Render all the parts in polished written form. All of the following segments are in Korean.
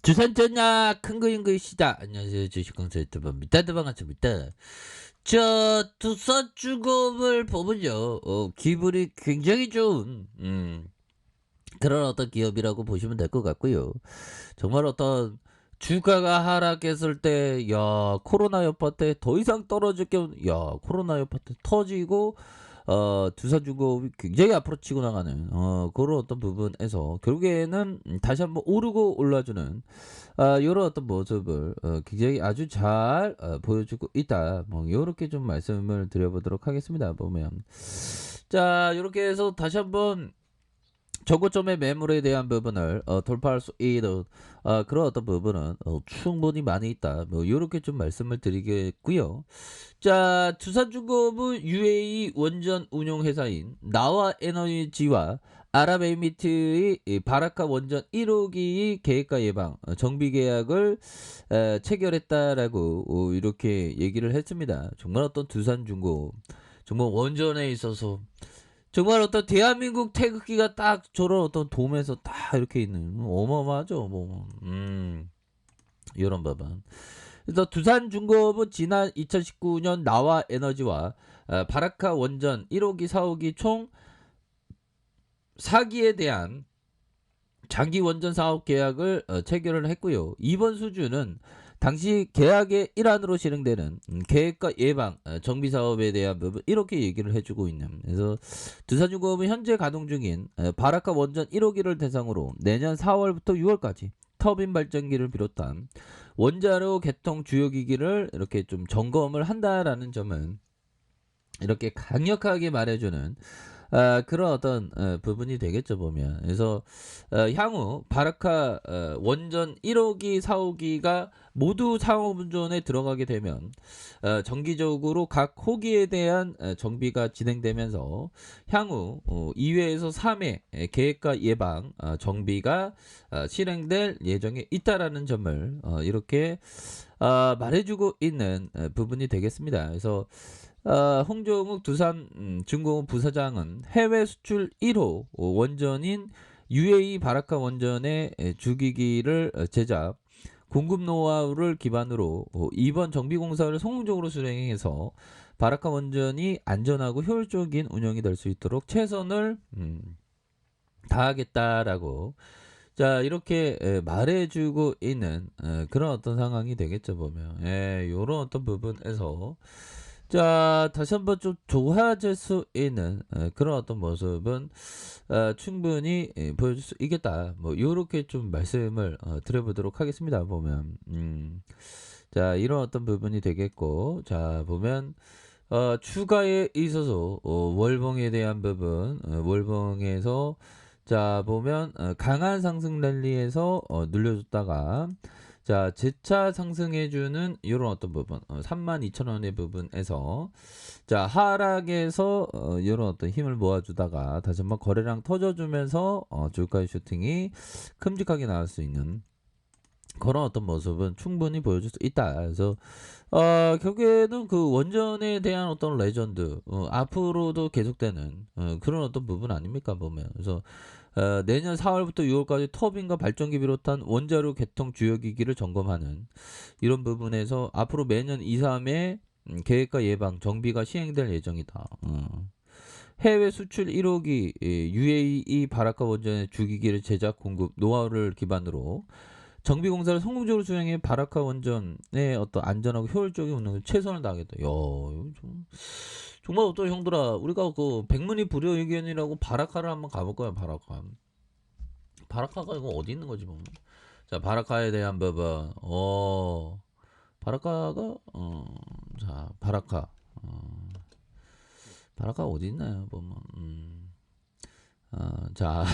주산전야 큰거인것이다. 안녕하세요. 주식강사 유튜버 반갑습니다. 두산중공업을 보면요, 기분이 굉장히 좋은 그런 어떤 기업이라고 보시면 될 것 같고요. 정말 어떤 주가가 하락했을 때, 야, 코로나 여파 때 더 이상 떨어질 게 야, 코로나 여파 때 터지고, 두산중공업이 굉장히 앞으로 치고 나가는 그런 어떤 부분에서 결국에는 다시 한번 오르고 올라주는 요런 어떤 모습을 굉장히 아주 잘 보여주고 있다. 뭐 요렇게 좀 말씀을 드려보도록 하겠습니다. 보면 자, 요렇게 해서 다시 한번 저고점의 매물에 대한 부분을 돌파할 수 있는 그런 어떤 부분은 충분히 많이 있다. 뭐 요렇게 좀 말씀을 드리겠고요. 자, 두산중공업은 UAE 원전 운용 회사인 나와 에너지와 아랍에미리트의 이 바라카 원전 1호기 계획과 예방 정비 계약을 체결했다라고 이렇게 얘기를 했습니다. 정말 어떤 두산중공업 정말 원전에 있어서 정말 어떤 대한민국 태극기가 딱 저런 어떤 돔에서 딱 이렇게 있는 어마어마하죠. 뭐 이런 부분. 그래서 두산중공업은 지난 2019년 나와 에너지와 바라카 원전 1호기, 4호기 총 4기에 대한 장기 원전 사업 계약을 체결을 했고요. 이번 수주는 당시 계약의 일환으로 실행되는 계획과 예방 정비 사업에 대한 부분 이렇게 얘기를 해주고 있는. 그래서 두산중공업은 현재 가동 중인 바라카 원전 1호기를 대상으로 내년 4월부터 6월까지 터빈 발전기를 비롯한 원자로 개통 주요 기기를 이렇게 좀 점검을 한다라는 점은 이렇게 강력하게 말해주는 그런 어떤 부분이 되겠죠 보면. 그래서 향후 바라카 원전 1호기 4호기가 모두 상업운전에 들어가게 되면 정기적으로 각 호기에 대한 정비가 진행되면서 향후 2회에서 3회 계획과 예방 정비가 실행될 예정에 있다라는 점을 이렇게 말해주고 있는 부분이 되겠습니다. 그래서 홍종욱 두산중공업 부사장은 해외 수출 1호 원전인 UAE 바라카 원전의 주기기를 제작, 공급 노하우를 기반으로 이번 정비 공사를 성공적으로 수행해서 바라카 원전이 안전하고 효율적인 운영이 될 수 있도록 최선을 다하겠다라고 자 이렇게 말해주고 있는 그런 어떤 상황이 되겠죠 보면 이런 어떤 부분에서 자 다시 한번 좀 좋아질 수 있는 그런 어떤 모습은 충분히 보여줄 수 있겠다 뭐 요렇게 좀 말씀을 드려보도록 하겠습니다 보면 자 이런 어떤 부분이 되겠고 자 보면 추가에 있어서 월봉에 대한 부분 월봉에서 자 보면 강한 상승 랠리에서 눌려줬다가 자 재차 상승해주는 이런 어떤 부분 32,000원의 부분에서 자 하락에서 이런 어떤 힘을 모아주다가 다시 한번 거래량 터져주면서 주가의 슈팅이 큼직하게 나올 수 있는 그런 어떤 모습은 충분히 보여줄 수 있다. 그래서 결국에는 그 원전에 대한 어떤 레전드 앞으로도 계속되는 그런 어떤 부분 아닙니까 보면. 그래서 내년 4월부터 6월까지 터빈과 발전기 비롯한 원자로 개통 주요 기기를 점검하는 이런 부분에서 앞으로 매년 2, 3회 계획과 예방 정비가 시행될 예정이다. 해외 수출 1호기 UAE 바라카 원전의 주기기를 제작 공급 노하우를 기반으로 정비 공사를 성공적으로 수행해 바라카 원전의 어떤 안전하고 효율적인 운영에 최선을 다하겠다. 야, 이거 정말 어떤 형들아, 우리가 그 백문이 불여일견이라고 바라카를 한번 가볼 거야, 바라카. 바라카가 이거 어디 있는 거지, 뭐. 자, 바라카에 대한 부분. 바라카가 자, 바라카. 바라카 어디 있나요, 보면. 자.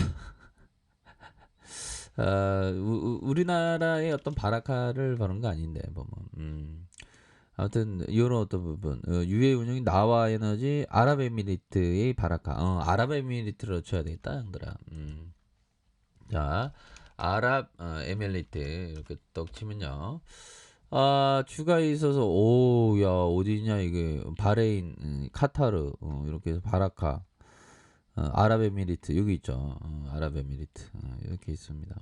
우리나라의 어떤 바라카를 보는 거 아닌데 보면 아무튼 이런 어떤 부분 유해 운영이 나와 에너지 아랍에미리트의 바라카 아랍에미리트로 쳐야 되겠다 형들아 자 아랍에미리트 이렇게 떡 치면요 추가에 있어서 오야 어디냐 이게 바레인 카타르 이렇게 해서 바라카 아랍에미리트 여기 있죠. 아랍에미리트 이렇게 있습니다.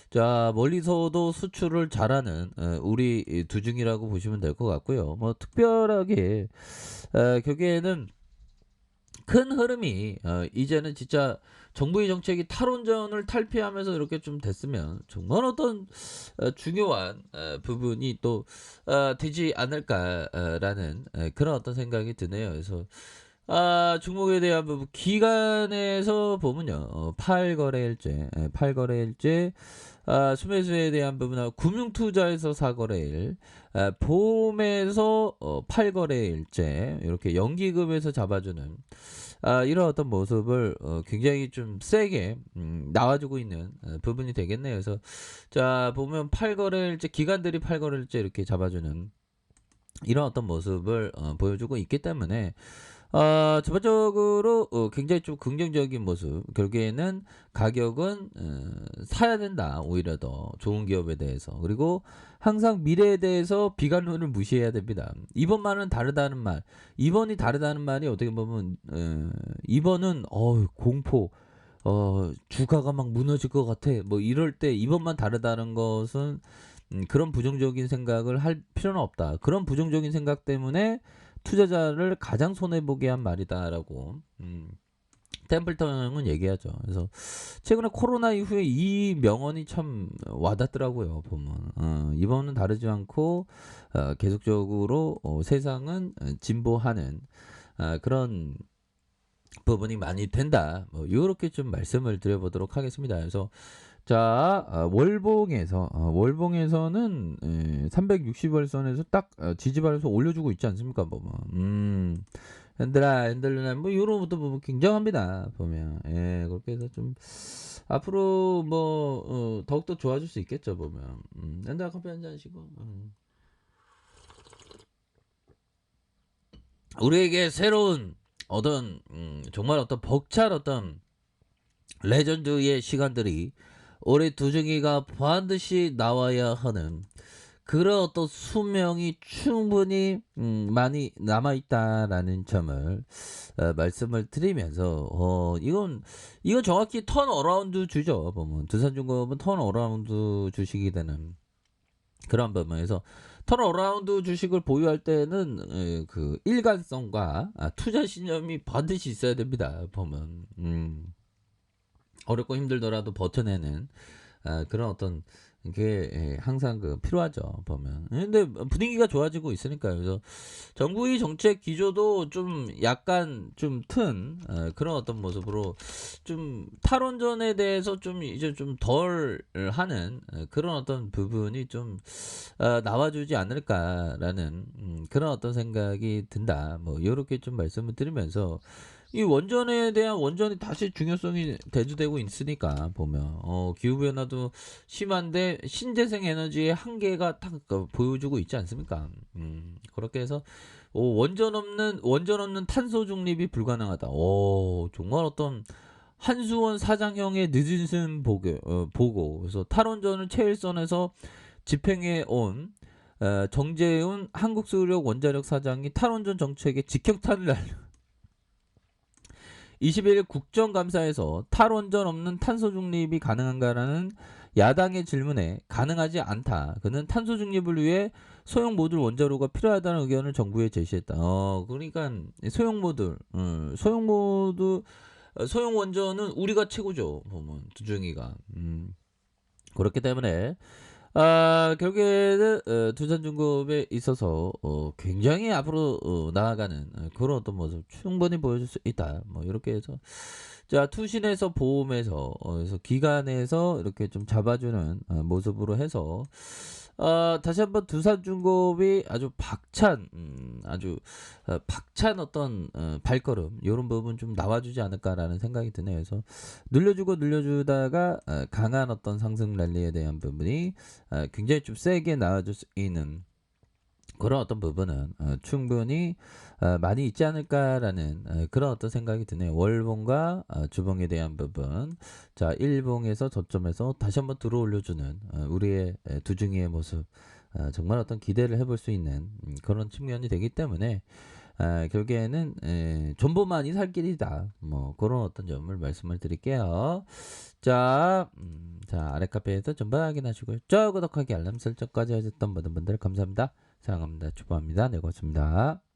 자, 멀리서도 수출을 잘하는 우리 이 두중이라고 보시면 될 것 같고요. 뭐 특별하게 결국에는 큰 흐름이 이제는 진짜 정부의 정책이 탈원전을 탈피하면서 이렇게 좀 됐으면 정말 어떤 중요한 부분이 또 되지 않을까라는 그런 어떤 생각이 드네요. 그래서 종목에 대한 부분 기간에서 보면요. 8거래일째, 8거래일째 수매수에 대한 부분하고 금융투자에서 4거래일, 보험에서 8거래일째 이렇게 연기금에서 잡아주는 이런 어떤 모습을 굉장히 좀 세게 나와주고 있는 부분이 되겠네요. 그래서 자 보면 8거래일째 기관들이 8거래일째 이렇게 잡아주는 이런 어떤 모습을 보여주고 있기 때문에 전반적으로 굉장히 좀 긍정적인 모습. 결국에는 가격은 사야 된다. 오히려 더 좋은 기업에 대해서. 그리고 항상 미래에 대해서 비관론을 무시해야 됩니다. 이번만은 다르다는 말. 이번이 다르다는 말이 어떻게 보면 이번은 공포. 주가가 막 무너질 것 같아. 뭐 이럴 때 이번만 다르다는 것은 그런 부정적인 생각을 할 필요는 없다. 그런 부정적인 생각 때문에 투자자를 가장 손해보게 한 말이다라고 템플턴은 얘기하죠. 그래서 최근에 코로나 이후에 이 명언이 참 와닿더라고요. 보면 이번은 다르지 않고 계속적으로 세상은 진보하는 그런 부분이 많이 된다. 뭐 이렇게 좀 말씀을 드려보도록 하겠습니다. 그래서 자 월봉에서는 360월선에서 딱 지지발에서 올려주고 있지 않습니까? 보면 핸들라 뭐 이런 것도 보면 굉장합니다. 보면 그렇게 해서 좀 앞으로 뭐 더욱더 좋아질 수 있겠죠. 보면 핸들라 커피 한잔 하시고 우리에게 새로운 어떤 정말 어떤 벅찬 어떤 레전드의 시간들이 올해 두중이가 반드시 나와야 하는 그런 어떤 수명이 충분히 많이 남아있다라는 점을 말씀을 드리면서 이건 정확히 턴어라운드 주죠. 보면 두산중공업은 턴어라운드 주식이 되는 그런 부분에서 턴어라운드 주식을 보유할 때는 그 일관성과 투자 신념이 반드시 있어야 됩니다. 보면 어렵고 힘들더라도 버텨내는 그런 어떤 게 항상 그 필요하죠. 보면 근데 분위기가 좋아지고 있으니까요. 그래서 정부의 정책 기조도 좀 약간 좀 튼 그런 어떤 모습으로 좀 탈원전에 대해서 좀 이제 좀 덜 하는 그런 어떤 부분이 좀 나와주지 않을까라는 그런 어떤 생각이 든다. 뭐 이렇게 좀 말씀을 드리면서 이 원전에 대한 원전이 다시 중요성이 대두되고 있으니까 보면 기후변화도 심한데 신재생 에너지의 한계가 딱 보여주고 있지 않습니까? 그렇게 해서 원전 없는 탄소 중립이 불가능하다. 정말 어떤 한수원 사장형의 늦은 보고 그래서 탈원전을 최일선에서 집행해 온 정재훈 한국수력 원자력 사장이 탈원전 정책에 직격탄을 날려 21일 국정감사에서 탈원전 없는 탄소 중립이 가능한가라는 야당의 질문에 가능하지 않다. 그는 탄소 중립을 위해 소형 모듈 원자로가 필요하다는 의견을 정부에 제시했다. 그러니까 소형 원전은 우리가 최고죠. 보면 두중이가. 그렇기 때문에 결국에는 두산중공업에 있어서 굉장히 앞으로 나아가는 그런 어떤 모습 충분히 보여줄 수 있다. 뭐 이렇게 해서 자 투신에서 보험에서 그래서 기관에서 이렇게 좀 잡아주는 모습으로 해서 다시 한번 두산중공업이 아주 박찬 어떤 발걸음 이런 부분 좀 나와주지 않을까라는 생각이 드네요. 그래서 늘려주다가 강한 어떤 상승 랠리에 대한 부분이 굉장히 좀 세게 나와줄 수 있는 그런 어떤 부분은 충분히 많이 있지 않을까라는 그런 어떤 생각이 드네요. 월봉과 주봉에 대한 부분, 자 일봉에서 저점에서 다시 한번 들어올려주는 우리의 두중이의 모습, 정말 어떤 기대를 해볼 수 있는 그런 측면이 되기 때문에 결국에는 존버만이 살 길이다. 뭐 그런 어떤 점을 말씀을 드릴게요. 자, 자 아래 카페에서 전부 확인하시고요. 좋아요, 구독하기, 알람 설정까지 하셨던 모든 분들 감사합니다. 사랑합니다. 축복합니다. 네, 고맙습니다.